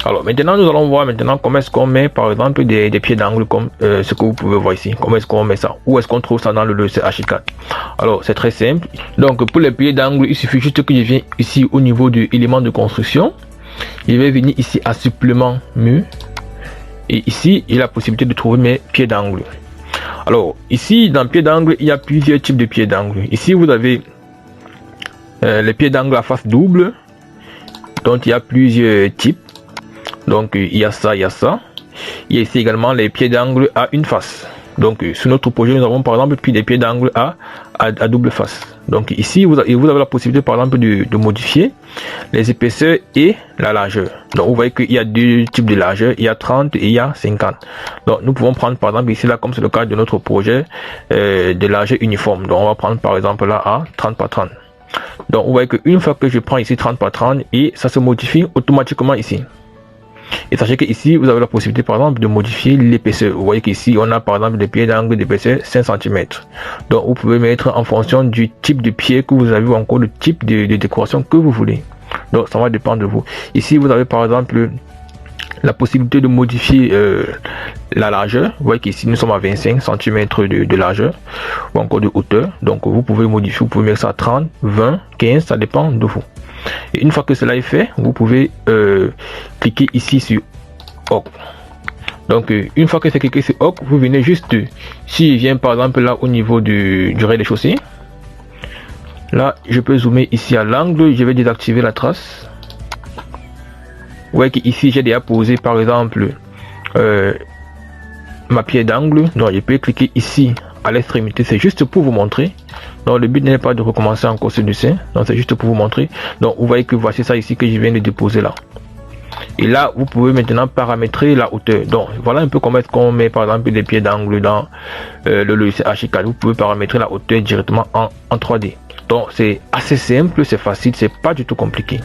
Alors maintenant nous allons voir maintenant comment est-ce qu'on met par exemple des pieds d'angle comme ce que vous pouvez voir ici. Comment est-ce qu'on met ça? Où est-ce qu'on trouve ça dans le logiciel Archicad? Alors c'est très simple. Donc pour les pieds d'angle, il suffit juste que je vienne ici au niveau du élément de construction. Je vais venir ici à supplément mur. Et ici il y a la possibilité de trouver mes pieds d'angle. Alors ici dans pieds d'angle, il y a plusieurs types de pieds d'angle. Ici vous avez les pieds d'angle à face double. Donc il y a plusieurs types. Donc il y a ça, il y a ça. Il y a ici également les pieds d'angle à une face. Donc sur notre projet, nous avons par exemple puis des pieds d'angle à double face. Donc ici, vous avez la possibilité par exemple de modifier les épaisseurs et la largeur. Donc vous voyez qu'il y a deux types de largeur, il y a 30 et il y a 50. Donc nous pouvons prendre par exemple ici là, comme c'est le cas de notre projet de largeur uniforme. Donc on va prendre par exemple là à 30 par 30. Donc vous voyez qu'une fois que je prends ici 30 par 30 et ça se modifie automatiquement ici. Et sachez que ici vous avez la possibilité par exemple de modifier l'épaisseur. Vous voyez qu'ici on a par exemple des pieds d'angle d'épaisseur 5 cm. Donc vous pouvez mettre en fonction du type de pied que vous avez ou encore le type de décoration que vous voulez. Donc ça va dépendre de vous. Ici vous avez par exemple la possibilité de modifier la largeur. Vous voyez qu'ici nous sommes à 25 cm de largeur ou encore de hauteur. Donc vous pouvez modifier, vous pouvez mettre ça à 30, 20, 15, ça dépend de vous. Et une fois que cela est fait, vous pouvez cliquer ici sur OK. Donc une fois que c'est cliqué sur OK, vous venez juste, si je viens par exemple là au niveau du rez-de-chaussée, là je peux zoomer ici à l'angle, je vais désactiver la trace. Vous voyez qu'ici j'ai déjà posé par exemple ma pied d'angle, donc je peux cliquer ici à l'extrémité, c'est juste pour vous montrer. Donc le but n'est pas de recommencer encore ce dessin, donc c'est juste pour vous montrer. Donc vous voyez que voici ça ici que je viens de déposer là. Et là vous pouvez maintenant paramétrer la hauteur. Donc voilà un peu comment est-ce qu'on met par exemple des pieds d'angle dans le logiciel Archicad. Vous pouvez paramétrer la hauteur directement en 3D. Donc c'est assez simple, c'est facile, c'est pas du tout compliqué.